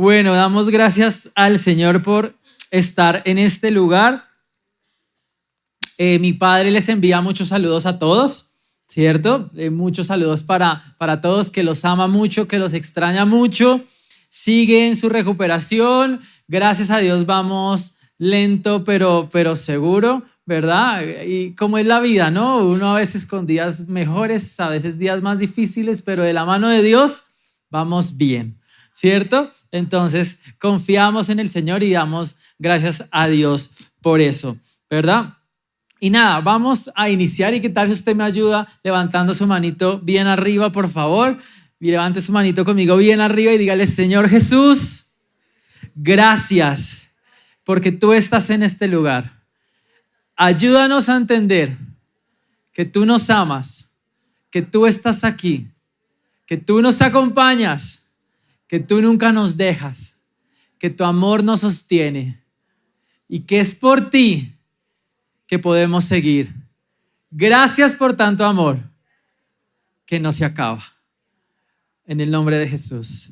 Bueno, damos gracias al Señor por estar en este lugar. Mi padre les envía muchos saludos a todos, ¿cierto? Muchos saludos para todos, que los ama mucho, que los extraña mucho. Sigue en su recuperación. Gracias a Dios vamos lento, pero seguro, ¿verdad? Y como es la vida, ¿no? Uno a veces con días mejores, a veces días más difíciles, pero de la mano de Dios vamos bien, ¿cierto? Entonces confiamos en el Señor y damos gracias a Dios por eso, ¿verdad? Y nada, vamos a iniciar. ¿Y qué tal si usted me ayuda levantando su manito bien arriba, por favor? Y levante su manito conmigo bien arriba y dígale: Señor Jesús, gracias porque tú estás en este lugar. Ayúdanos a entender que tú nos amas, que tú estás aquí, que tú nos acompañas, que tú nunca nos dejas, que tu amor nos sostiene y que es por ti que podemos seguir. Gracias por tanto amor que no se acaba. En el nombre de Jesús.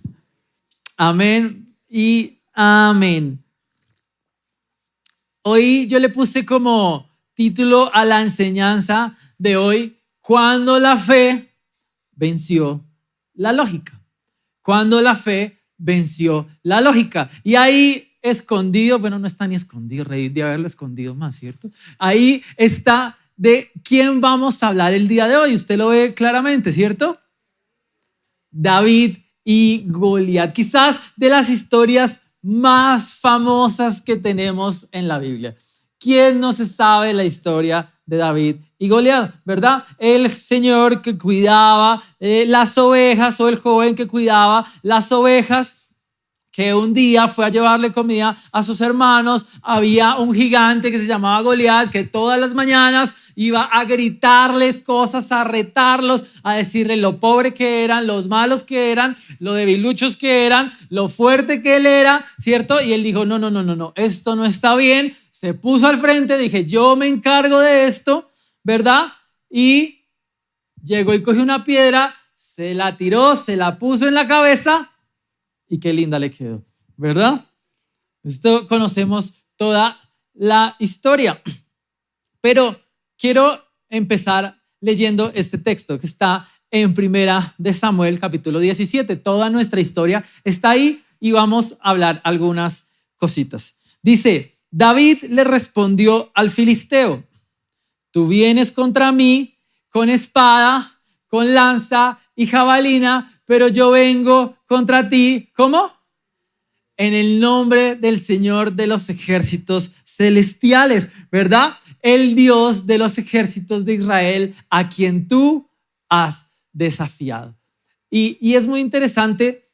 Amén y amén. Hoy yo le puse como título a la enseñanza de hoy: cuando la fe venció la lógica. Cuando la fe venció la lógica. Y ahí escondido, bueno, no está ni escondido, reír de haberlo escondido más, ¿cierto? Ahí está de quién vamos a hablar el día de hoy. Usted lo ve claramente, ¿cierto? David y Goliat, quizás de las historias más famosas que tenemos en la Biblia. ¿Quién no se sabe la historia de David y Goliat, verdad? El señor que cuidaba las ovejas, o el joven que cuidaba las ovejas, que un día fue a llevarle comida a sus hermanos. Había un gigante que se llamaba Goliat, que todas las mañanas iba a gritarles cosas, a retarlos, a decirle lo pobre que eran, los malos que eran, lo debiluchos que eran, lo fuerte que él era, ¿cierto? Y él dijo: no, esto no está bien. Se puso al frente, dije: yo me encargo de esto, ¿verdad? Y llegó y cogió una piedra, se la tiró, se la puso en la cabeza y qué linda le quedó, ¿verdad? Esto conocemos toda la historia. Pero quiero empezar leyendo este texto que está en Primera de Samuel, capítulo 17. Toda nuestra historia está ahí y vamos a hablar algunas cositas. Dice: David le respondió al filisteo: tú vienes contra mí con espada, con lanza y jabalina, pero yo vengo contra ti, ¿cómo? En el nombre del Señor de los ejércitos celestiales, ¿verdad? El Dios de los ejércitos de Israel, a quien tú has desafiado. Y es muy interesante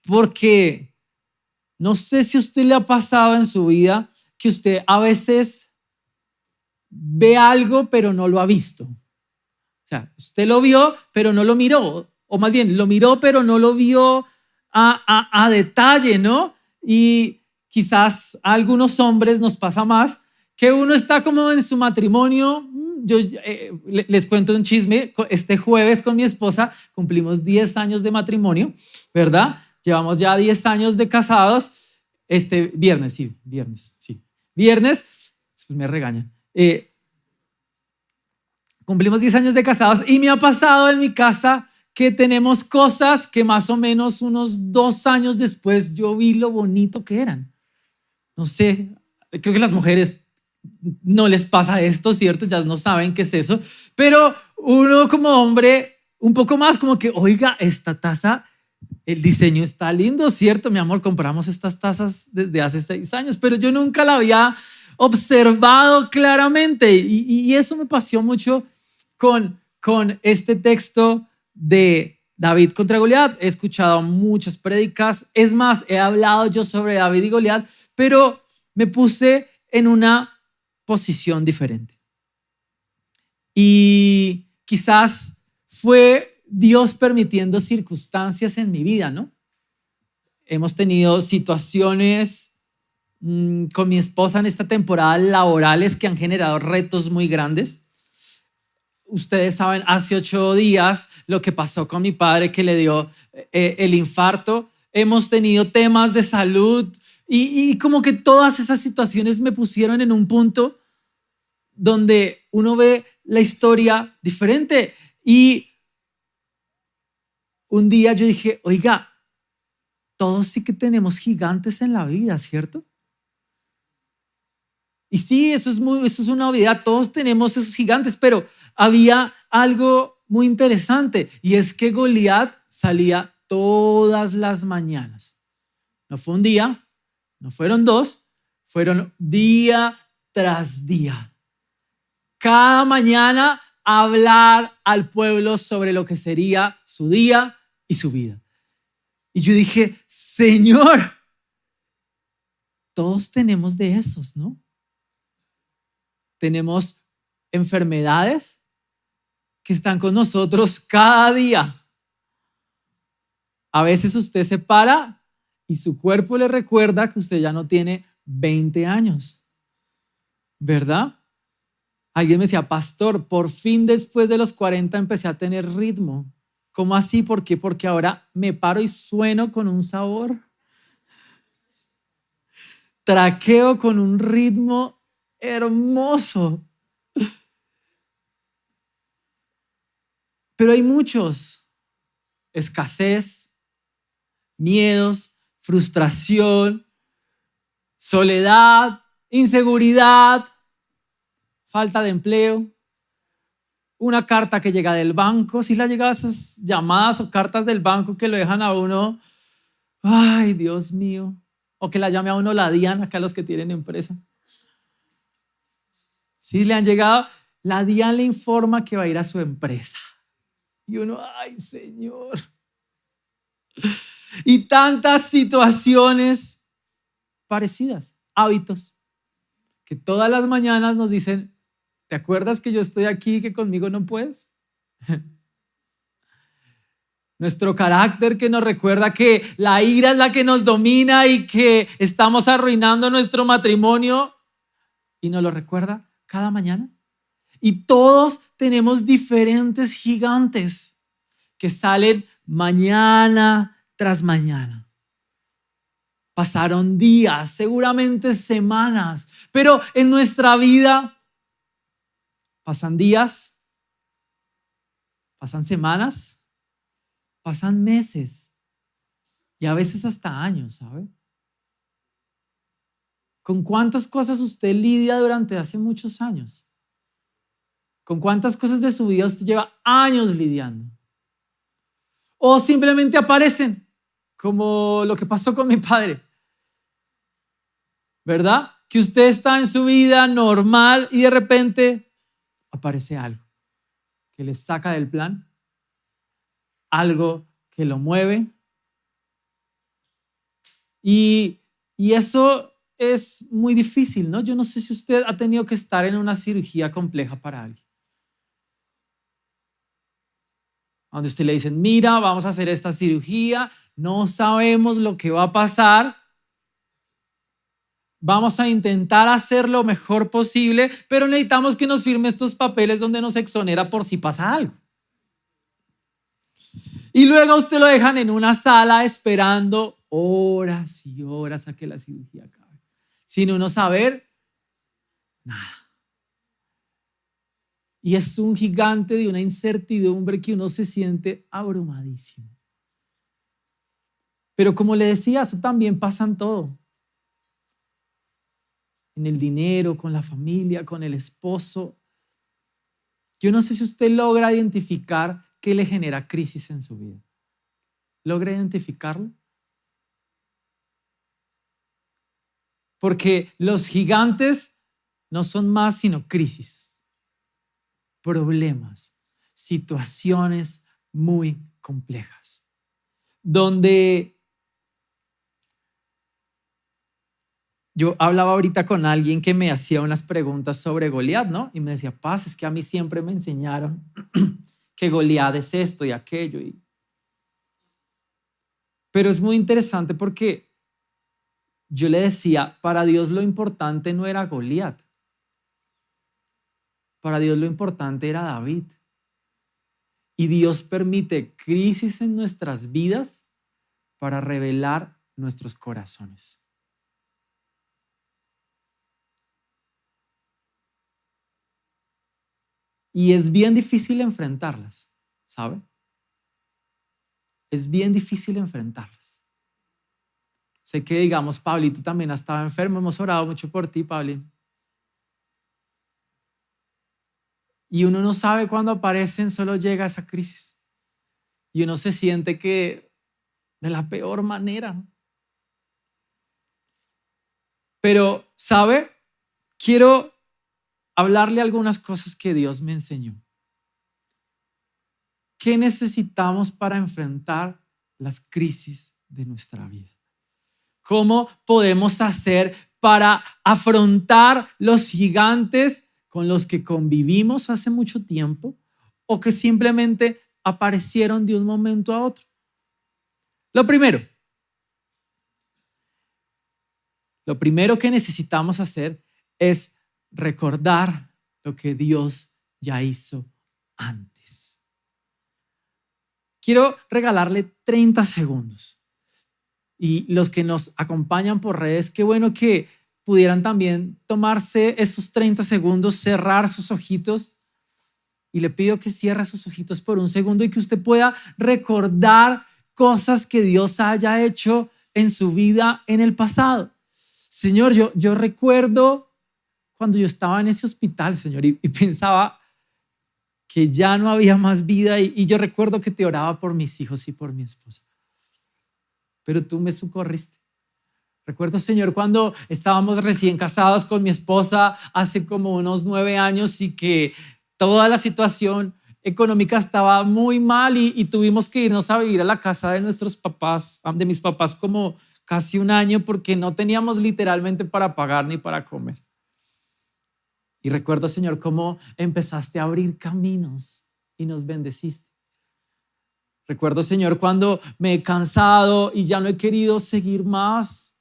porque no sé si a usted le ha pasado en su vida que usted a veces ve algo pero no lo ha visto. O sea, usted lo vio pero no lo miró, o más bien lo miró pero no lo vio a detalle, ¿no? Y quizás a algunos hombres nos pasa más, que uno está como en su matrimonio. Yo les cuento un chisme. Este jueves con mi esposa cumplimos 10 años de matrimonio, ¿verdad? Llevamos ya 10 años de casados. Viernes, después me regañan. Cumplimos 10 años de casados y me ha pasado en mi casa que tenemos cosas que más o menos unos 2 años después yo vi lo bonito que eran. No sé, creo que las mujeres no les pasa esto, ¿cierto? Ya no saben qué es eso, pero uno como hombre un poco más como que: oiga, esta taza, el diseño está lindo, ¿cierto? Mi amor, compramos estas tazas desde hace 6 años, pero yo nunca la había observado claramente, y eso me pasó mucho con este texto de David contra Goliat. He escuchado muchas prédicas, es más, he hablado yo sobre David y Goliat, pero me puse en una posición diferente. Y quizás fue Dios permitiendo circunstancias en mi vida, ¿no? Hemos tenido situaciones con mi esposa en esta temporada laborales que han generado retos muy grandes. Ustedes saben, hace 8 días lo que pasó con mi padre, que le dio el infarto. hemos tenido temas de salud y como que todas esas situaciones me pusieron en un punto donde uno ve la historia diferente. Y un día yo dije, oiga, todos sí que tenemos gigantes en la vida, ¿cierto? Y sí, eso es una obviedad, todos tenemos esos gigantes, pero había algo muy interesante y es que Goliat salía todas las mañanas. No fue un día, no fueron dos, fueron día tras día. Cada mañana hablar al pueblo sobre lo que sería su día y su vida. Y yo dije, Señor, todos tenemos de esos, ¿no? Tenemos enfermedades que están con nosotros cada día. A veces usted se para y su cuerpo le recuerda que usted ya no tiene 20 años, ¿verdad? Alguien me decía, pastor, por fin después de los 40 empecé a tener ritmo. ¿Cómo así? ¿Por qué? Porque ahora me paro y sueno con un sabor. Traqueo con un ritmo hermoso. Pero hay muchos. Escasez, miedos, frustración, soledad, inseguridad, falta de empleo, una carta que llega del banco, si le han llegado esas llamadas o cartas del banco que lo dejan a uno, ay, Dios mío, o que la llame a uno la DIAN, acá los que tienen empresa. Si le han llegado, la DIAN le informa que va a ir a su empresa. Y uno, ay, Señor. Y tantas situaciones parecidas, hábitos, que todas las mañanas nos dicen, ¿te acuerdas que yo estoy aquí, que conmigo no puedes? Nuestro carácter que nos recuerda que la ira es la que nos domina y que estamos arruinando nuestro matrimonio y nos lo recuerda cada mañana. Y todos tenemos diferentes gigantes que salen mañana tras mañana. Pasaron días, seguramente semanas, pero en nuestra vida pasan días, pasan semanas, pasan meses y a veces hasta años, ¿sabe? ¿Con cuántas cosas usted lidia durante hace muchos años? ¿Con cuántas cosas de su vida usted lleva años lidiando? O simplemente aparecen, como lo que pasó con mi padre, ¿verdad? Que usted está en su vida normal y de repente aparece algo que le saca del plan, algo que lo mueve. Y eso es muy difícil, ¿no? Yo no sé si usted ha tenido que estar en una cirugía compleja para alguien. Donde usted le dicen, mira, vamos a hacer esta cirugía, no sabemos lo que va a pasar, vamos a intentar hacer lo mejor posible, pero necesitamos que nos firme estos papeles donde nos exonera por si pasa algo. Y luego a usted lo dejan en una sala esperando horas y horas a que la cirugía acabe, sin uno saber nada. Y es un gigante de una incertidumbre que uno se siente abrumadísimo. Pero como le decía, eso también pasa en todo. En el dinero, con la familia, con el esposo. Yo no sé si usted logra identificar qué le genera crisis en su vida. ¿Logra identificarlo? Porque los gigantes no son más sino crisis, problemas, situaciones muy complejas, donde yo hablaba ahorita con alguien que me hacía unas preguntas sobre Goliat, ¿no? Y me decía, Paz, es que a mí siempre me enseñaron que Goliat es esto y aquello. Pero es muy interesante porque yo le decía, para Dios lo importante no era Goliat. Para Dios lo importante era David. Y Dios permite crisis en nuestras vidas para revelar nuestros corazones. Y es bien difícil enfrentarlas, ¿sabe? Es bien difícil enfrentarlas. Sé que, digamos, Pablito también ha estado enfermo. Hemos orado mucho por ti, Pablo. Y uno no sabe cuándo aparecen, solo llega esa crisis. Y uno se siente que de la peor manera. Pero, ¿sabe? Quiero hablarle algunas cosas que Dios me enseñó. ¿Qué necesitamos para enfrentar las crisis de nuestra vida? ¿Cómo podemos hacer para afrontar los gigantes con los que convivimos hace mucho tiempo o que simplemente aparecieron de un momento a otro? Lo primero que necesitamos hacer es recordar lo que Dios ya hizo antes. Quiero regalarle 30 segundos. Y los que nos acompañan por redes, qué bueno que pudieran también tomarse esos 30 segundos, cerrar sus ojitos. Y le pido que cierre sus ojitos por un segundo y que usted pueda recordar cosas que Dios haya hecho en su vida en el pasado. Señor, yo recuerdo cuando yo estaba en ese hospital, Señor, y pensaba que ya no había más vida y yo recuerdo que te oraba por mis hijos y por mi esposa. Pero tú me socorriste. Recuerdo, Señor, cuando estábamos recién casados con mi esposa hace como unos 9 años y que toda la situación económica estaba muy mal y tuvimos que irnos a vivir a la casa de nuestros papás, de mis papás, como casi un año porque no teníamos literalmente para pagar ni para comer. Y recuerdo, Señor, cómo empezaste a abrir caminos y nos bendeciste. Recuerdo, Señor, cuando me he cansado y ya no he querido seguir más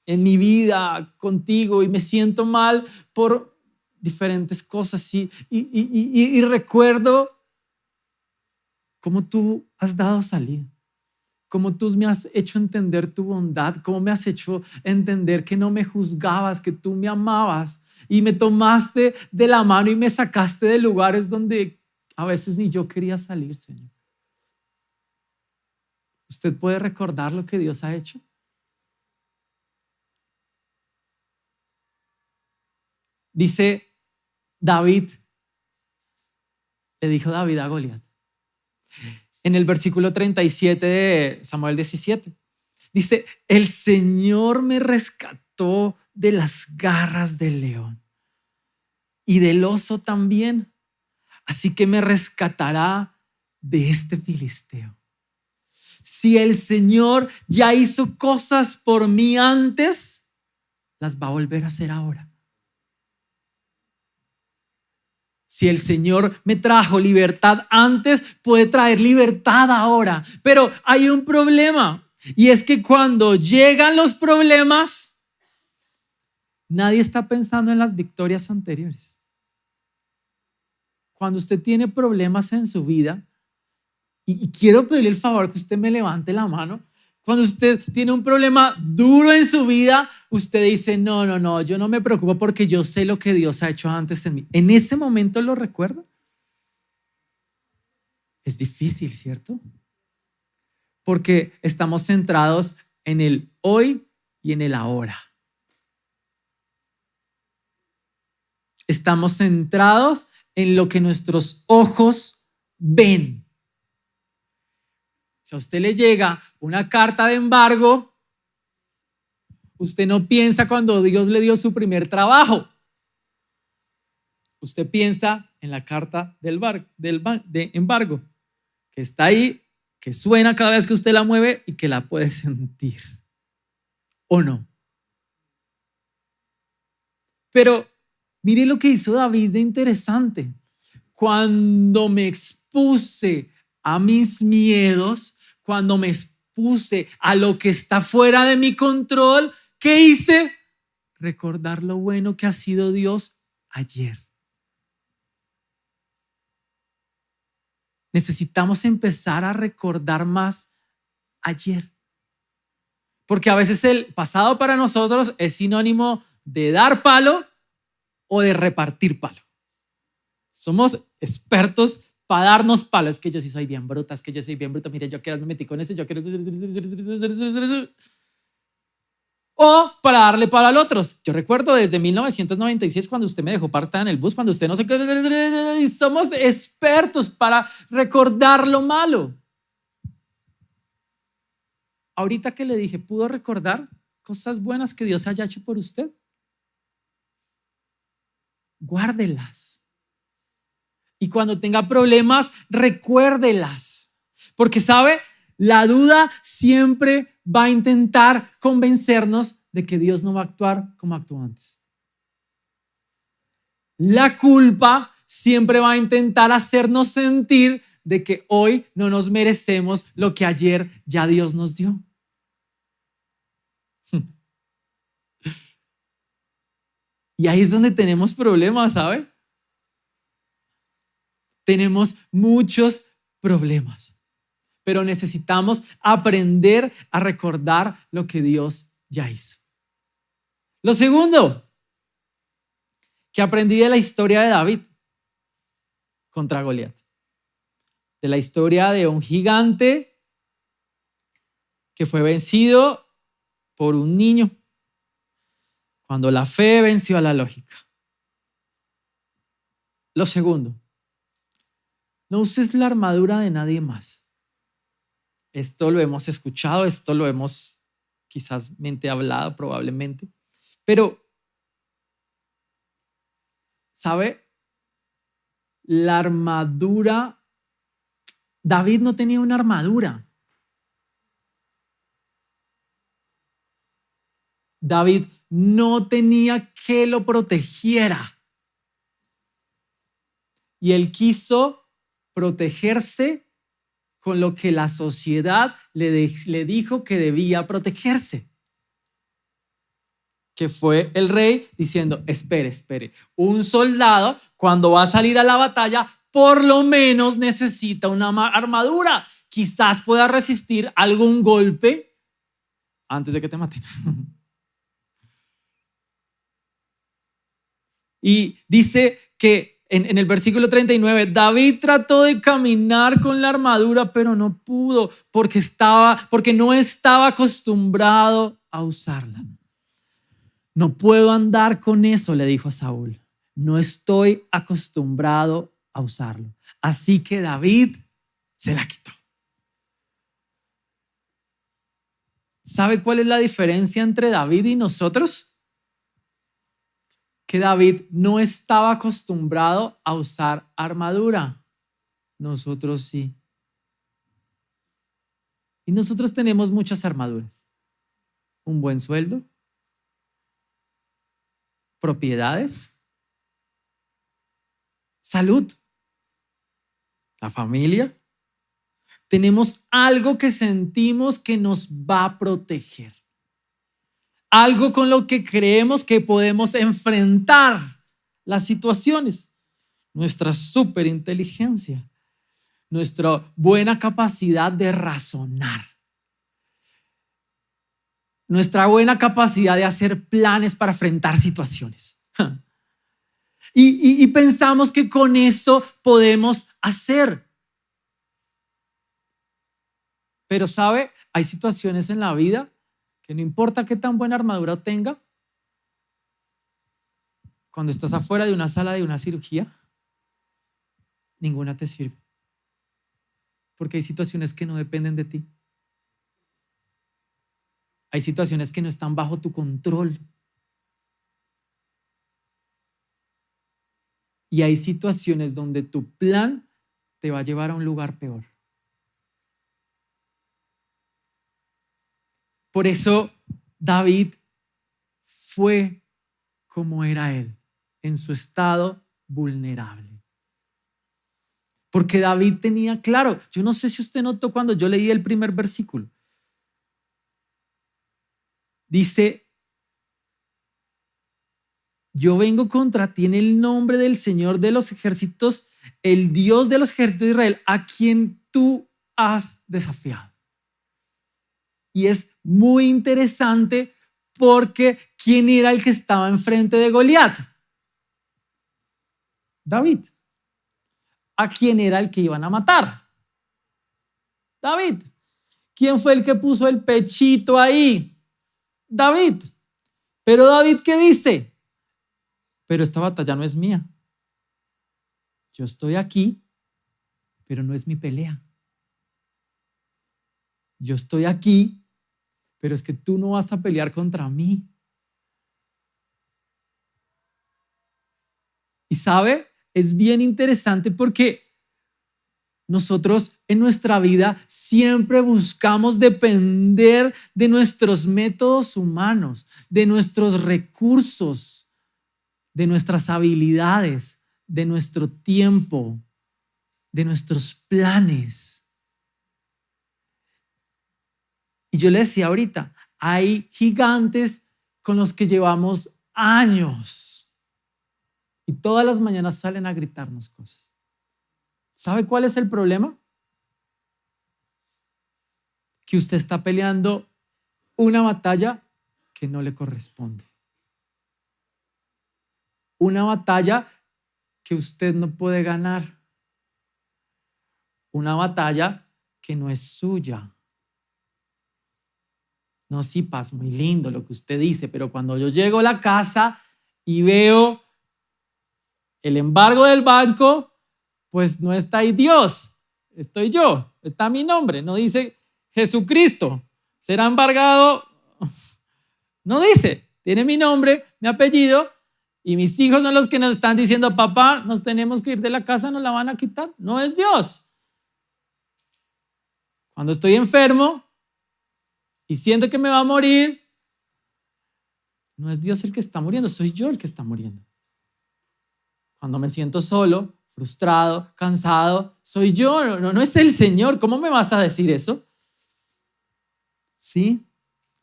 en mi vida contigo y me siento mal por diferentes cosas. Y recuerdo cómo tú has dado salida, cómo tú me has hecho entender tu bondad, cómo me has hecho entender que no me juzgabas, que tú me amabas y me tomaste de la mano y me sacaste de lugares donde a veces ni yo quería salir, Señor. ¿Usted puede recordar lo que Dios ha hecho? Dice David, le dijo David a Goliat, en el versículo 37 de Samuel 17, dice, el Señor me rescató de las garras del león y del oso también, así que me rescatará de este filisteo. Si el Señor ya hizo cosas por mí antes, las va a volver a hacer ahora. Si el Señor me trajo libertad antes, puede traer libertad ahora. Pero hay un problema y es que cuando llegan los problemas, nadie está pensando en las victorias anteriores. Cuando usted tiene problemas en su vida, y quiero pedirle el favor que usted me levante la mano. Cuando usted tiene un problema duro en su vida, usted dice, no, yo no me preocupo porque yo sé lo que Dios ha hecho antes en mí. ¿En ese momento lo recuerda? Es difícil, ¿cierto? Porque estamos centrados en el hoy y en el ahora. Estamos centrados en lo que nuestros ojos ven. Si a usted le llega una carta de embargo, usted no piensa cuando Dios le dio su primer trabajo. Usted piensa en la carta de embargo, que está ahí, que suena cada vez que usted la mueve y que la puede sentir. ¿O no? Pero mire lo que hizo David de interesante. Cuando me expuse a mis miedos, cuando me expuse a lo que está fuera de mi control, ¿qué hice? Recordar lo bueno que ha sido Dios ayer. Necesitamos empezar a recordar más ayer. Porque a veces el pasado para nosotros es sinónimo de dar palo o de repartir palo. Somos expertos para darnos palo. Es que yo sí soy bien bruta, es que yo soy bien bruta. Mire, yo quiero me metí con ese, yo quiero... O para darle palo al otro. Yo recuerdo desde 1996 cuando usted me dejó partada en el bus, cuando usted no sé qué... Somos expertos para recordar lo malo. Ahorita que le dije, ¿pudo recordar cosas buenas que Dios haya hecho por usted? Guárdelas. Y cuando tenga problemas, recuérdelas. Porque, ¿sabe? La duda siempre va a intentar convencernos de que Dios no va a actuar como actuó antes. La culpa siempre va a intentar hacernos sentir de que hoy no nos merecemos lo que ayer ya Dios nos dio. Y ahí es donde tenemos problemas, ¿sabe? Tenemos muchos problemas, pero necesitamos aprender a recordar lo que Dios ya hizo. Lo segundo que aprendí de la historia de David contra Goliat, de la historia de un gigante que fue vencido por un niño, cuando la fe venció a la lógica. Lo segundo, no uses la armadura de nadie más. Esto lo hemos escuchado, esto lo hemos quizás hablado probablemente, pero ¿sabe? La armadura, David no tenía una armadura. David no tenía que lo protegiera. Y él quiso protegerse con lo que la sociedad le dijo que debía protegerse. Que fue el rey diciendo, espere. Un soldado cuando va a salir a la batalla, por lo menos necesita una armadura. Quizás pueda resistir algún golpe antes de que te maten. Y dice que en el versículo 39, David trató de caminar con la armadura, pero no pudo porque no estaba acostumbrado a usarla. No puedo andar con eso, le dijo a Saúl. No estoy acostumbrado a usarlo. Así que David se la quitó. ¿Sabe cuál es la diferencia entre David y nosotros? Que David no estaba acostumbrado a usar armadura. Nosotros sí. Y nosotros tenemos muchas armaduras. Un buen sueldo, propiedades, salud, la familia. Tenemos algo que sentimos que nos va a proteger. Algo con lo que creemos que podemos enfrentar las situaciones. Nuestra superinteligencia, nuestra buena capacidad de razonar, nuestra buena capacidad de hacer planes para enfrentar situaciones. Y pensamos que con eso podemos hacer. Pero ¿sabe? Hay situaciones en la vida que no importa qué tan buena armadura tenga, cuando estás afuera de una sala de una cirugía, ninguna te sirve. Porque hay situaciones que no dependen de ti. Hay situaciones que no están bajo tu control. Y hay situaciones donde tu plan te va a llevar a un lugar peor. Por eso David fue como era él, en su estado vulnerable. Porque David tenía claro, yo no sé si usted notó cuando yo leí el primer versículo. Dice, yo vengo contra ti en el nombre del Señor de los ejércitos, el Dios de los ejércitos de Israel, a quien tú has desafiado. Y es muy interesante porque ¿quién era el que estaba enfrente de Goliat? David. ¿A quién era el que iban a matar? David. ¿Quién fue el que puso el pechito ahí? David. Pero David, ¿qué dice? Pero esta batalla no es mía. Yo estoy aquí, pero no es mi pelea. Yo estoy aquí, pero es que tú no vas a pelear contra mí. Y sabe, es bien interesante porque nosotros en nuestra vida siempre buscamos depender de nuestros métodos humanos, de nuestros recursos, de nuestras habilidades, de nuestro tiempo, de nuestros planes. Y yo le decía ahorita, hay gigantes con los que llevamos años y todas las mañanas salen a gritarnos cosas. ¿Sabe cuál es el problema? Que usted está peleando una batalla que no le corresponde. Una batalla que usted no puede ganar. Una batalla que no es suya. No, sí, Paz, muy lindo lo que usted dice, pero cuando yo llego a la casa y veo el embargo del banco, pues no está ahí Dios, estoy yo, está mi nombre, no dice Jesucristo, será embargado, no dice, tiene mi nombre, mi apellido, y mis hijos son los que nos están diciendo, papá, nos tenemos que ir de la casa, nos la van a quitar, no es Dios. Cuando estoy enfermo y siento que me va a morir, no es Dios el que está muriendo, soy yo el que está muriendo. Cuando me siento solo, frustrado, cansado, soy yo, no es el Señor. ¿Cómo me vas a decir eso? Sí,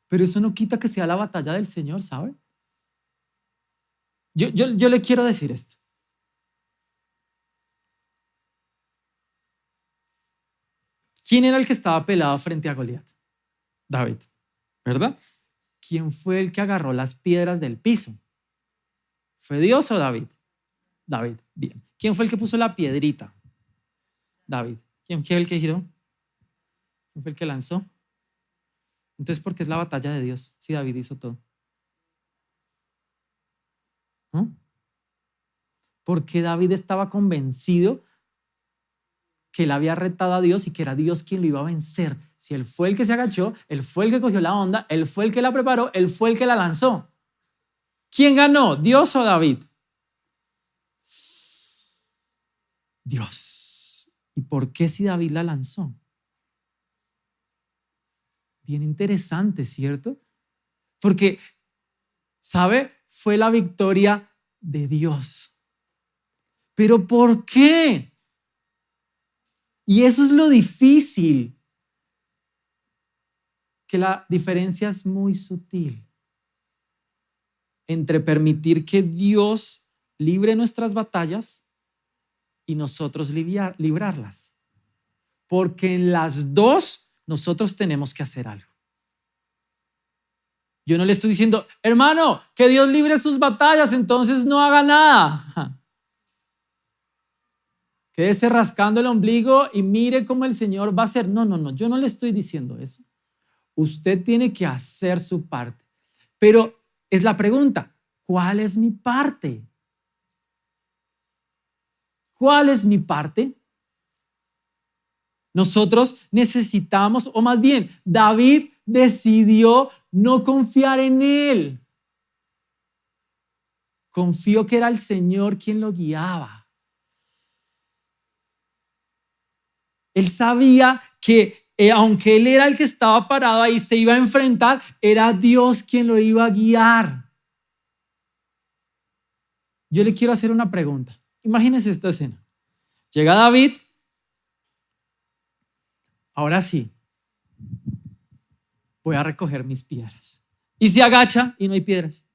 pero eso no quita que sea la batalla del Señor, ¿sabe? Yo le quiero decir esto. ¿Quién era el que estaba pelado frente a Goliat? David, ¿verdad? ¿Quién fue el que agarró las piedras del piso? ¿Fue Dios o David? David, bien. ¿Quién fue el que puso la piedrita? David. ¿Quién fue el que giró? ¿Quién fue el que lanzó? Entonces, ¿por qué es la batalla de Dios si David hizo todo? ¿No? Porque David estaba convencido que él había retado a Dios y que era Dios quien lo iba a vencer. Si él fue el que se agachó, él fue el que cogió la onda, él fue el que la preparó, él fue el que la lanzó. ¿Quién ganó? ¿Dios o David? Dios. ¿Y por qué si David la lanzó? Bien interesante, ¿cierto? Porque, ¿sabe? Fue la victoria de Dios. ¿Pero por qué? Y eso es lo difícil, que la diferencia es muy sutil entre permitir que Dios libre nuestras batallas y nosotros librarlas. Porque en las dos nosotros tenemos que hacer algo. Yo no le estoy diciendo, hermano, que Dios libre sus batallas, entonces no haga nada. Quédese rascando el ombligo y mire cómo el Señor va a hacer. No, yo no le estoy diciendo eso. Usted tiene que hacer su parte. Pero es la pregunta, ¿cuál es mi parte? ¿Cuál es mi parte? Nosotros necesitamos, o más bien, David decidió no confiar en él. Confió que era el Señor quien lo guiaba. Él sabía que aunque él era el que estaba parado ahí, se iba a enfrentar, era Dios quien lo iba a guiar. Yo le quiero hacer una pregunta. Imagínense esta escena. Llega David. Ahora sí, voy a recoger mis piedras. Y se agacha y no hay piedras.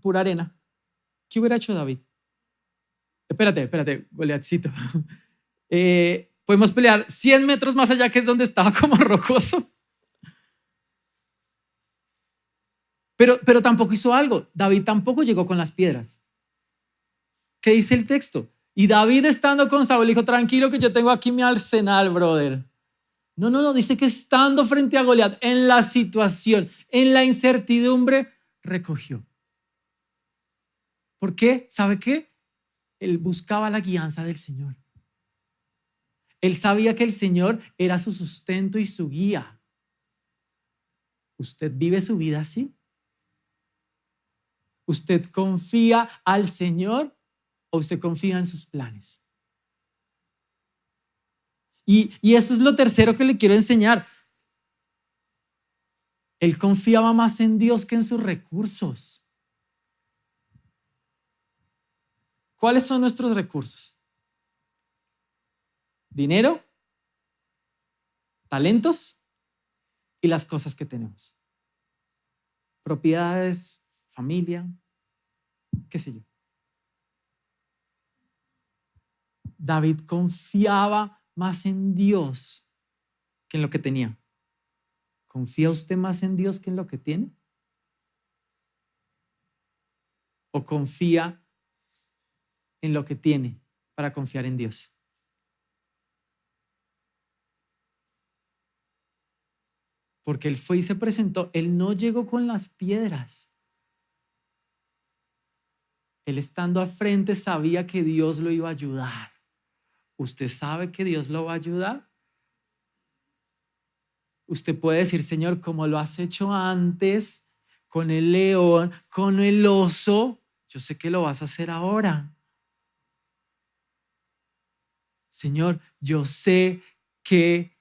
Pura arena. ¿Qué hubiera hecho David? Espérate, Goliatcito. Podemos pelear 100 metros más allá, que es donde estaba como rocoso. Pero tampoco hizo algo. David tampoco llegó con las piedras. ¿Qué dice el texto? Y David, estando con Saúl, dijo: tranquilo, que yo tengo aquí mi arsenal, brother. No, dice que estando frente a Goliat, en la situación, en la incertidumbre, recogió. ¿Por qué? ¿Sabe qué? Él buscaba la guianza del Señor. Él sabía que el Señor era su sustento y su guía. ¿Usted vive su vida así? ¿Usted confía al Señor o usted confía en sus planes? Y esto es lo tercero que le quiero enseñar. Él confiaba más en Dios que en sus recursos. ¿Cuáles son nuestros recursos? Dinero, talentos y las cosas que tenemos. Propiedades, familia, qué sé yo. David confiaba más en Dios que en lo que tenía. ¿Confía usted más en Dios que en lo que tiene? ¿O confía en lo que tiene para confiar en Dios? Porque él fue y se presentó. Él no llegó con las piedras. Él, estando al frente, sabía que Dios lo iba a ayudar. ¿Usted sabe que Dios lo va a ayudar? Usted puede decir: Señor, como lo has hecho antes con el león, con el oso, yo sé que lo vas a hacer ahora. Señor, yo sé que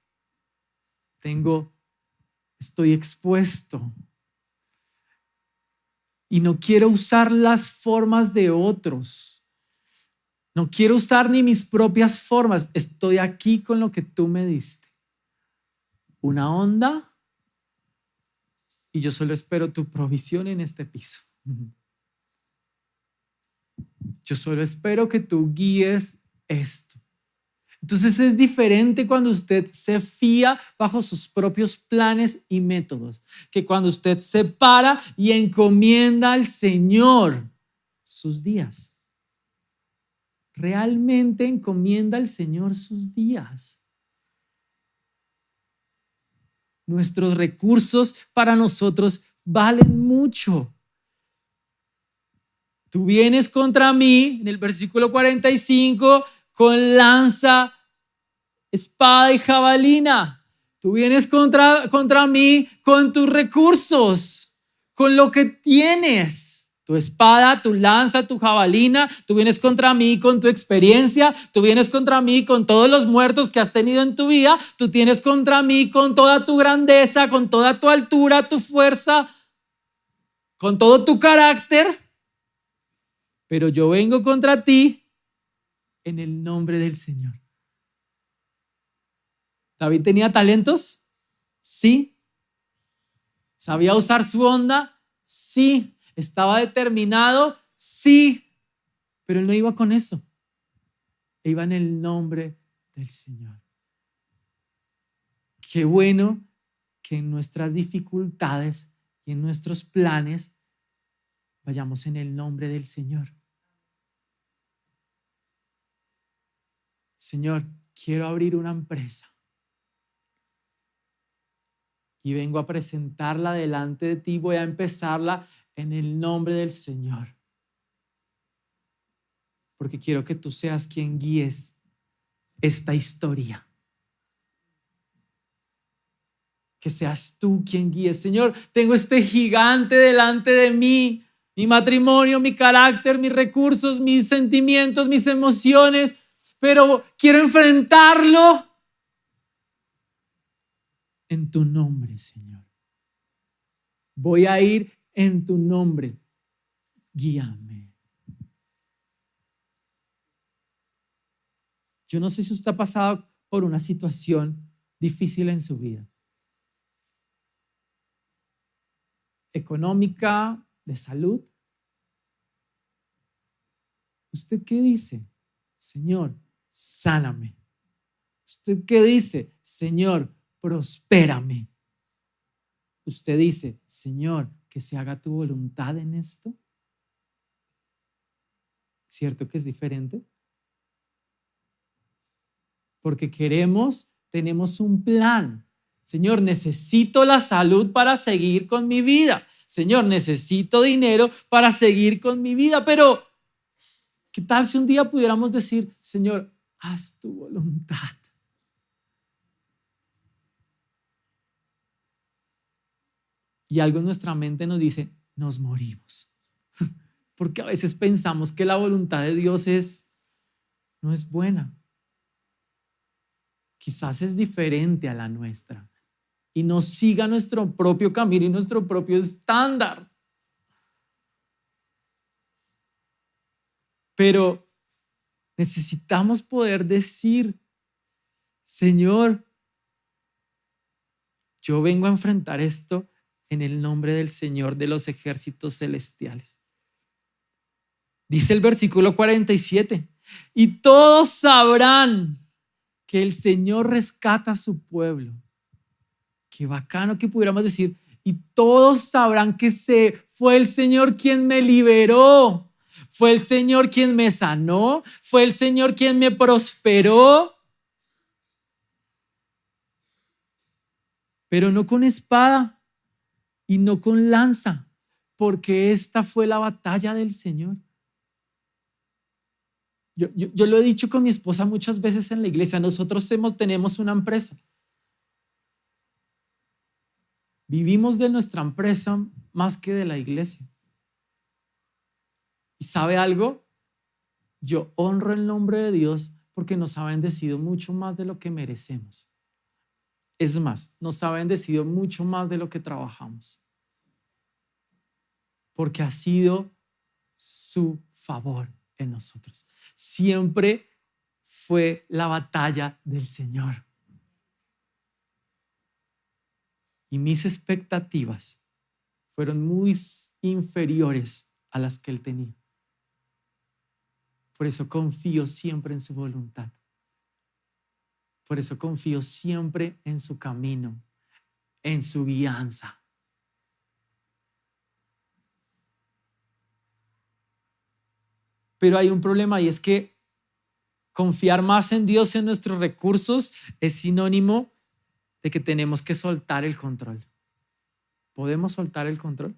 estoy expuesto y no quiero usar las formas de otros. No quiero usar ni mis propias formas. Estoy aquí con lo que tú me diste. Una onda, y yo solo espero tu provisión en este piso. Yo solo espero que tú guíes esto. Entonces es diferente cuando usted se fía bajo sus propios planes y métodos, que cuando usted se para y encomienda al Señor sus días. Realmente encomienda al Señor sus días. Nuestros recursos para nosotros valen mucho. Tú vienes contra mí, en el versículo 45, con lanza, espada y jabalina. Tú vienes contra mí con tus recursos, con lo que tienes. Tu espada, tu lanza, tu jabalina. Tú vienes contra mí con tu experiencia. Tú vienes contra mí con todos los muertos que has tenido en tu vida. Tú tienes contra mí con toda tu grandeza, con toda tu altura, tu fuerza, con todo tu carácter. Pero yo vengo contra ti en el nombre del Señor. ¿David tenía talentos? Sí. ¿Sabía usar su onda? Sí. ¿Estaba determinado? Sí. Pero él no iba con eso. Iba en el nombre del Señor. Qué bueno que en nuestras dificultades y en nuestros planes vayamos en el nombre del Señor. Señor, quiero abrir una empresa y vengo a presentarla delante de ti. Voy a empezarla en el nombre del Señor, porque quiero que tú seas quien guíes esta historia. Que seas tú quien guíes. Señor, tengo este gigante delante de mí, mi matrimonio, mi carácter, mis recursos, mis sentimientos, mis emociones, pero quiero enfrentarlo en tu nombre, Señor. Voy a ir en tu nombre. Guíame. Yo no sé si usted ha pasado por una situación difícil en su vida. Económica, de salud. ¿Usted qué dice? Señor, sáname. ¿Usted qué dice? Señor, prospérame. Usted dice, Señor, que se haga tu voluntad en esto. ¿Cierto que es diferente? Porque tenemos un plan. Señor, necesito la salud para seguir con mi vida. Señor, necesito dinero para seguir con mi vida. Pero, ¿qué tal si un día pudiéramos decir, Señor, haz tu voluntad? Y algo en nuestra mente nos dice, nos morimos. Porque a veces pensamos que la voluntad de Dios no es buena. Quizás es diferente a la nuestra y nos siga nuestro propio camino y nuestro propio estándar. Pero necesitamos poder decir, Señor, yo vengo a enfrentar esto en el nombre del Señor de los ejércitos celestiales. Dice el versículo 47, y todos sabrán que el Señor rescata a su pueblo. Qué bacano que pudiéramos decir, y todos sabrán que fue el Señor quien me liberó, fue el Señor quien me sanó, fue el Señor quien me prosperó. Pero no con espada y no con lanza, porque esta fue la batalla del Señor. Yo lo he dicho con mi esposa muchas veces en la iglesia, nosotros tenemos una empresa. Vivimos de nuestra empresa más que de la iglesia. ¿Y sabe algo? Yo honro el nombre de Dios porque nos ha bendecido mucho más de lo que merecemos. Es más, nos ha bendecido mucho más de lo que trabajamos. Porque ha sido su favor en nosotros. Siempre fue la batalla del Señor. Y mis expectativas fueron muy inferiores a las que Él tenía. Por eso confío siempre en su voluntad. Por eso confío siempre en su camino, en su guianza. Pero hay un problema y es que confiar más en Dios, en nuestros recursos, es sinónimo de que tenemos que soltar el control. ¿Podemos soltar el control?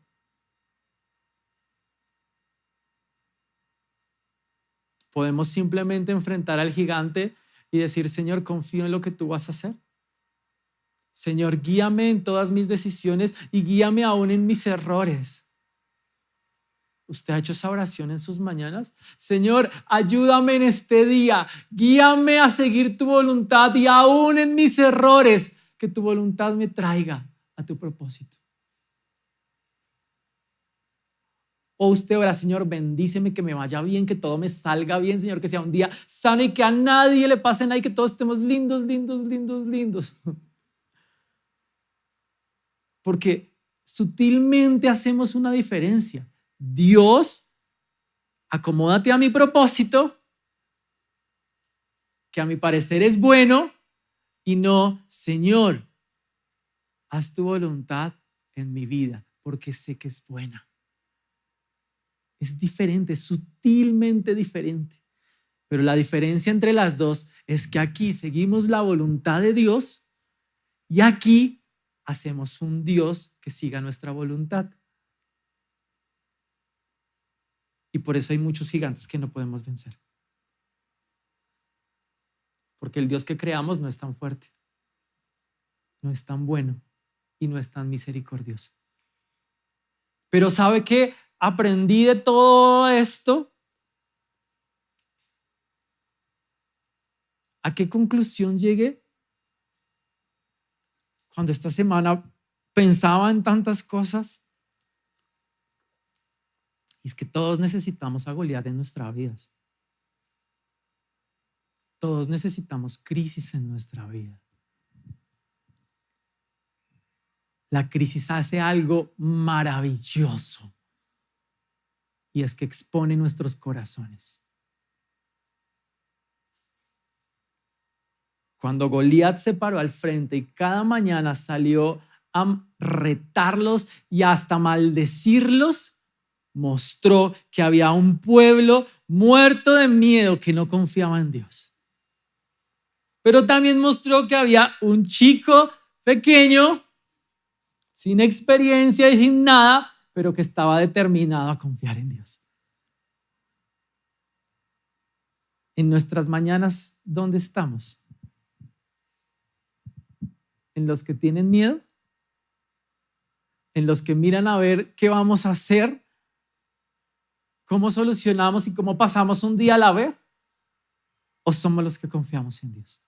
Podemos simplemente enfrentar al gigante y decir, Señor, confío en lo que tú vas a hacer. Señor, guíame en todas mis decisiones y guíame aún en mis errores. ¿Usted ha hecho esa oración en sus mañanas? Señor, ayúdame en este día, guíame a seguir tu voluntad y aún en mis errores, que tu voluntad me traiga a tu propósito. O usted ora, Señor, bendíceme, que me vaya bien, que todo me salga bien, Señor, que sea un día sano y que a nadie le pase nada y que todos estemos lindos, lindos, lindos, lindos. Porque sutilmente hacemos una diferencia. Dios, acomódate a mi propósito, que a mi parecer es bueno, y no, Señor, haz tu voluntad en mi vida, porque sé que es buena. Es diferente, sutilmente diferente. Pero la diferencia entre las dos es que aquí seguimos la voluntad de Dios y aquí hacemos un Dios que siga nuestra voluntad. Y por eso hay muchos gigantes que no podemos vencer. Porque el Dios que creamos no es tan fuerte, no es tan bueno y no es tan misericordioso. Pero ¿sabe qué? Aprendí de todo esto. ¿A qué conclusión llegué? Cuando esta semana pensaba en tantas cosas. Y es que todos necesitamos a Goliat en nuestras vidas. Todos necesitamos crisis en nuestra vida. La crisis hace algo maravilloso y es que expone nuestros corazones. Cuando Goliat se paró al frente y cada mañana salió a retarlos y hasta maldecirlos, mostró que había un pueblo muerto de miedo que no confiaba en Dios. Pero también mostró que había un chico pequeño, sin experiencia y sin nada, pero que estaba determinado a confiar en Dios. En nuestras mañanas, ¿dónde estamos? ¿En los que tienen miedo? ¿En los que miran a ver qué vamos a hacer? ¿Cómo solucionamos y cómo pasamos un día a la vez? ¿O somos los que confiamos en Dios?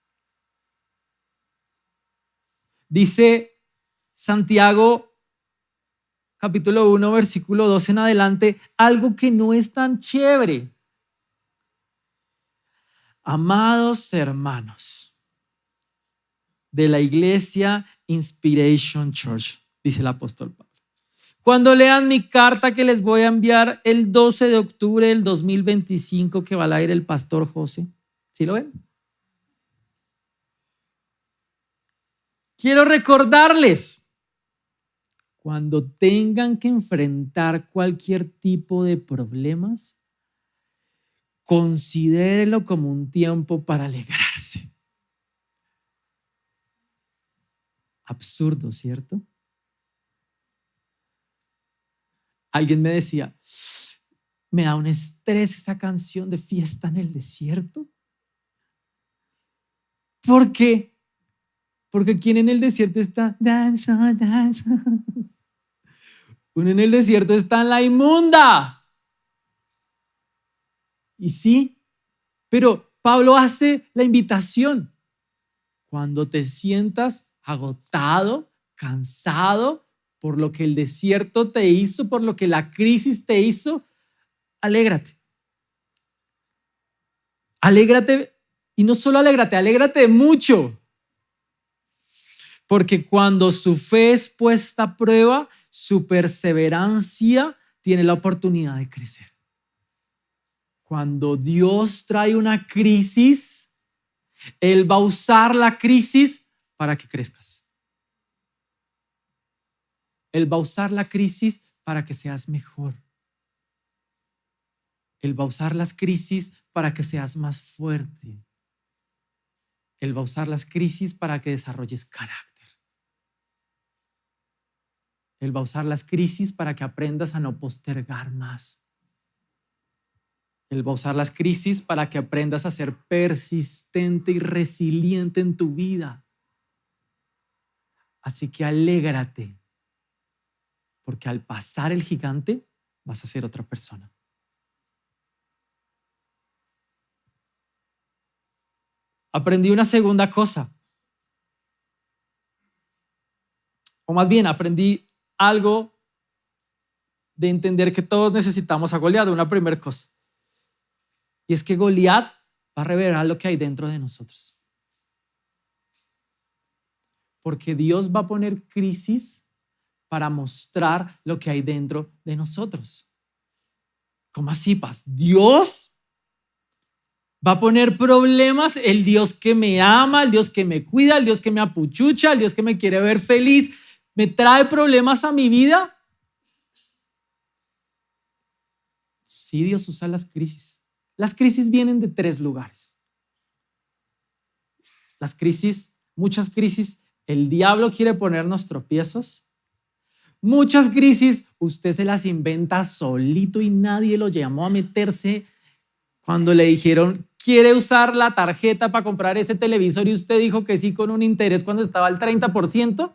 Dice Santiago, capítulo 1, versículo 2 en adelante, algo que no es tan chévere. Amados hermanos de la iglesia Inspiration Church, dice el apóstol Pablo, cuando lean mi carta que les voy a enviar el 12 de octubre del 2025 que va al aire el pastor José, ¿sí lo ven? Quiero recordarles, cuando tengan que enfrentar cualquier tipo de problemas, considérelo como un tiempo para alegrarse. Absurdo, ¿cierto? Alguien me decía, me da un estrés esa canción de Fiesta en el Desierto. ¿Por qué? Porque ¿quién en el desierto está? Danza, danza. Uno en el desierto está en la inmunda. Y sí, pero Pablo hace la invitación. Cuando te sientas agotado, cansado por lo que el desierto te hizo, por lo que la crisis te hizo, alégrate. Alégrate, y no solo alégrate, alégrate mucho. Porque cuando su fe es puesta a prueba, su perseverancia tiene la oportunidad de crecer. Cuando Dios trae una crisis, Él va a usar la crisis para que crezcas. Él va a usar la crisis para que seas mejor. Él va a usar las crisis para que seas más fuerte. Él va a usar las crisis para que desarrolles carácter. Él va a usar las crisis para que aprendas a no postergar más. Él va a usar las crisis para que aprendas a ser persistente y resiliente en tu vida. Así que alégrate, porque al pasar el gigante vas a ser otra persona. Aprendí una segunda cosa. O más bien, aprendí algo de entender que todos necesitamos a Goliat, una primera cosa. Y es que Goliat va a revelar lo que hay dentro de nosotros. Porque Dios va a poner crisis para mostrar lo que hay dentro de nosotros. ¿Cómo así, Paz? ¿Dios va a poner problemas? El Dios que me ama, el Dios que me cuida, el Dios que me apuchucha, el Dios que me quiere ver feliz, ¿me trae problemas a mi vida? Sí, Dios usa las crisis. Las crisis vienen de 3 lugares. Las crisis, muchas crisis, el diablo quiere ponernos tropiezos. Muchas crisis, usted se las inventa solito y nadie lo llamó a meterse. Cuando le dijeron, ¿quiere usar la tarjeta para comprar ese televisor? Y usted dijo que sí con un interés cuando estaba al 30%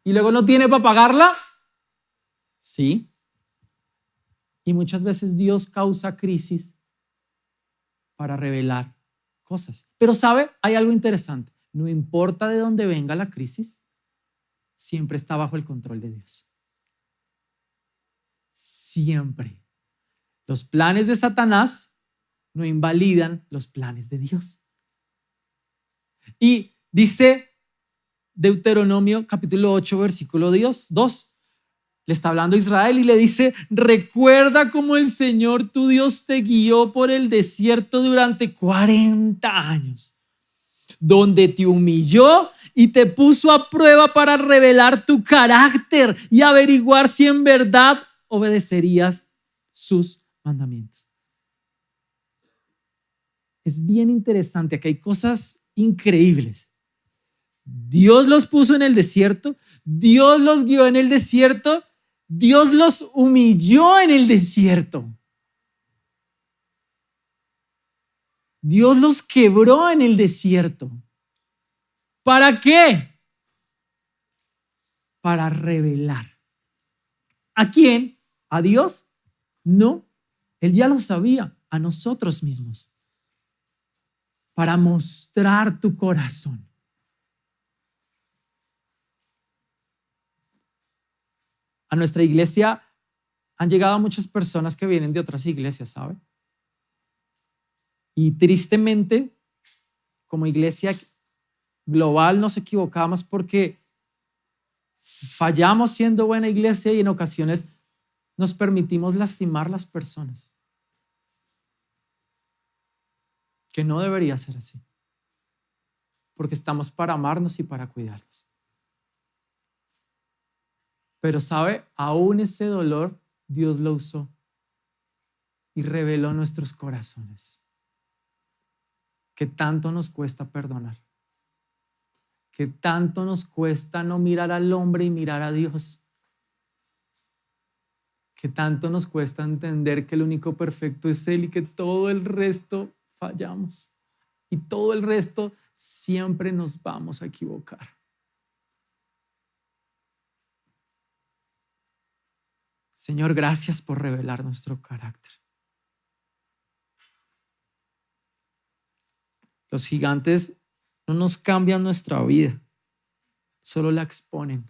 y luego no tiene para pagarla. Sí. Y muchas veces Dios causa crisis para revelar cosas. Pero ¿sabe? Hay algo interesante. No importa de dónde venga la crisis, siempre está bajo el control de Dios. Siempre. Los planes de Satanás no invalidan los planes de Dios. Y dice Deuteronomio capítulo 8, versículo 2. Le está hablando a Israel y le dice, recuerda cómo el Señor tu Dios te guió por el desierto durante 40 años. donde te humilló y te puso a prueba para revelar tu carácter y averiguar si en verdad obedecerías sus mandamientos. Es bien interesante, aquí hay cosas increíbles. Dios los puso en el desierto, Dios los guió en el desierto, Dios los humilló en el desierto. Dios los quebró en el desierto. ¿Para qué? Para revelar. ¿A quién? ¿A Dios? No, Él ya lo sabía, a nosotros mismos. Para mostrar tu corazón. A nuestra iglesia han llegado muchas personas que vienen de otras iglesias, ¿sabe? Y tristemente, como iglesia global nos equivocamos porque fallamos siendo buena iglesia y en ocasiones nos permitimos lastimar a las personas. Que no debería ser así. Porque estamos para amarnos y para cuidarlos. Pero sabe, aún ese dolor Dios lo usó y reveló nuestros corazones. Que tanto nos cuesta perdonar. Que tanto nos cuesta no mirar al hombre y mirar a Dios. Que tanto nos cuesta entender que el único perfecto es Él y que todo el resto fallamos. Y todo el resto siempre nos vamos a equivocar. Señor, gracias por revelar nuestro carácter. Los gigantes no nos cambian nuestra vida, solo la exponen.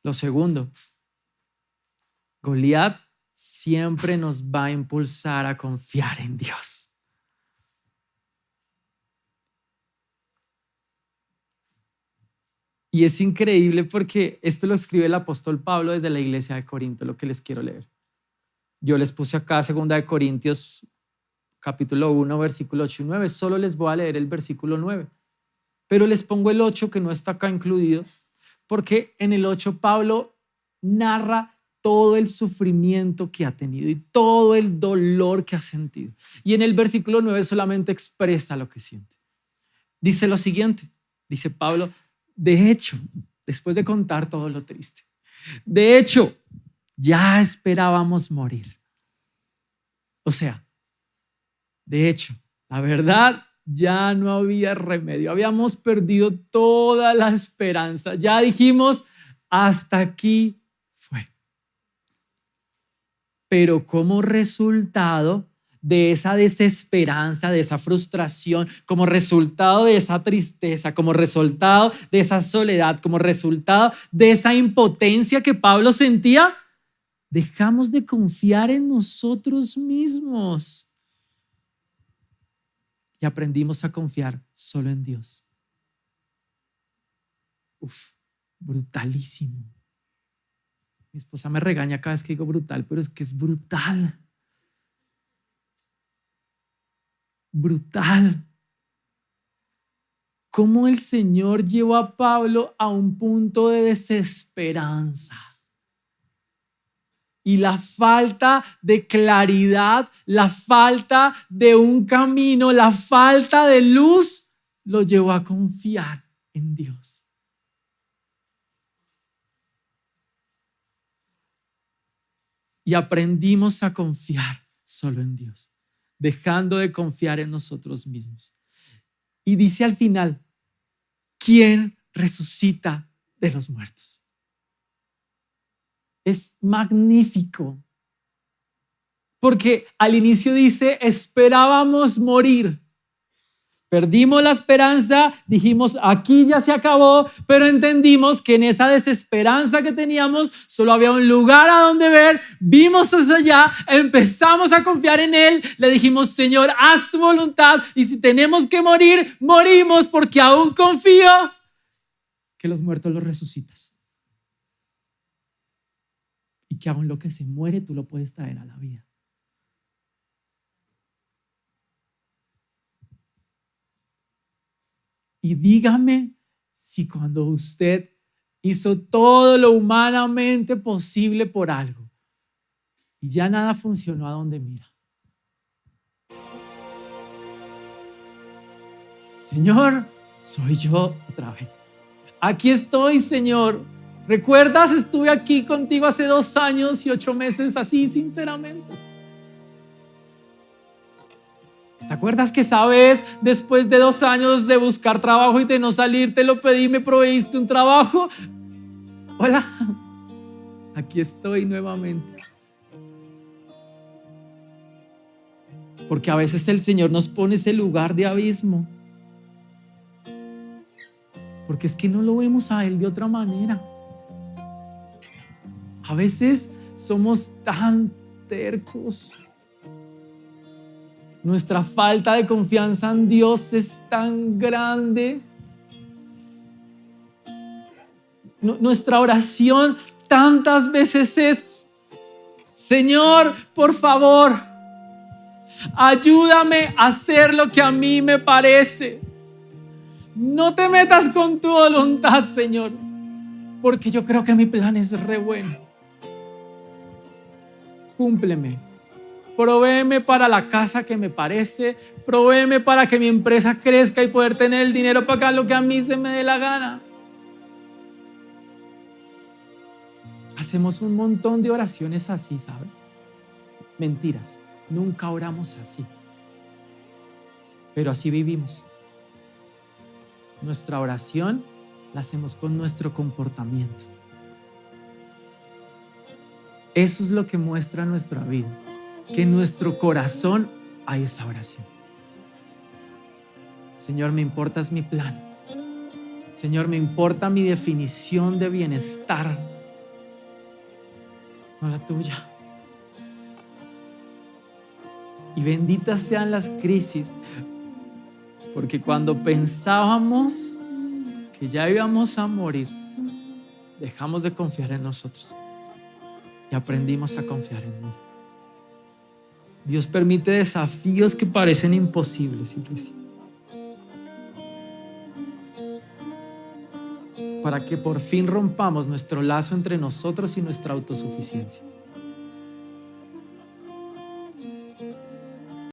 Lo segundo, Goliat siempre nos va a impulsar a confiar en Dios. Y es increíble porque esto lo escribe el apóstol Pablo desde la iglesia de Corinto, lo que les quiero leer. Yo les puse acá 2 Corintios capítulo 1, versículo 8 y 9. Solo les voy a leer el versículo 9. Pero les pongo el 8 que no está acá incluido, porque en el 8 Pablo narra todo el sufrimiento que ha tenido y todo el dolor que ha sentido. Y en el versículo 9 solamente expresa lo que siente. Dice lo siguiente, dice Pablo, de hecho, después de contar todo lo triste, de hecho, ya esperábamos morir. O sea, de hecho, la verdad, ya no había remedio. Habíamos perdido toda la esperanza. Ya dijimos, hasta aquí fue. Pero como resultado de esa desesperanza, de esa frustración, como resultado de esa tristeza, como resultado de esa soledad, como resultado de esa impotencia que Pablo sentía, dejamos de confiar en nosotros mismos. Y aprendimos a confiar solo en Dios. Brutalísimo. Mi esposa me regaña cada vez que digo brutal, pero es que es brutal. Brutal. Cómo el Señor llevó a Pablo a un punto de desesperanza. Y la falta de claridad, la falta de un camino, la falta de luz, lo llevó a confiar en Dios. Y aprendimos a confiar solo en Dios, dejando de confiar en nosotros mismos. Y dice al final, ¿quién resucita de los muertos? Es magnífico. Porque al inicio dice, esperábamos morir. Perdimos la esperanza, dijimos, aquí ya se acabó, pero entendimos que en esa desesperanza que teníamos, solo había un lugar a donde ver, vimos hacia allá, empezamos a confiar en Él, le dijimos, Señor, haz tu voluntad, y si tenemos que morir, morimos, porque aún confío que los muertos los resucitas. Y que aún lo que se muere, tú lo puedes traer a la vida. Y dígame si cuando usted hizo todo lo humanamente posible por algo y ya nada funcionó, ¿a dónde mira? Señor, soy yo otra vez. Aquí estoy, Señor. ¿Recuerdas? Estuve aquí contigo hace 2 años y 8 meses así, sinceramente. ¿Te acuerdas que esa vez, después de 2 años de buscar trabajo y de no salir, te lo pedí y me proveíste un trabajo? Hola, aquí estoy nuevamente. Porque a veces el Señor nos pone ese lugar de abismo. Porque es que no lo vemos a Él de otra manera. A veces somos tan tercos. Nuestra falta de confianza en Dios es tan grande. Nuestra oración tantas veces es: Señor, por favor, ayúdame a hacer lo que a mí me parece. No te metas con tu voluntad, Señor, porque yo creo que mi plan es re bueno. Cúmpleme. Provéeme para la casa que me parece. Provéeme para que mi empresa crezca y poder tener el dinero para pagar lo que a mí se me dé la gana. Hacemos un montón de oraciones así, ¿saben? Mentiras. Nunca oramos así. Pero así vivimos. Nuestra oración la hacemos con nuestro comportamiento. Eso es lo que muestra nuestra vida, que en nuestro corazón hay esa oración. Señor, me importa es mi plan. Señor, me importa mi definición de bienestar, no la tuya. Y benditas sean las crisis, porque cuando pensábamos que ya íbamos a morir, dejamos de confiar en nosotros y aprendimos a confiar en mí. Dios permite desafíos que parecen imposibles, iglesia, para que por fin rompamos nuestro lazo entre nosotros y nuestra autosuficiencia.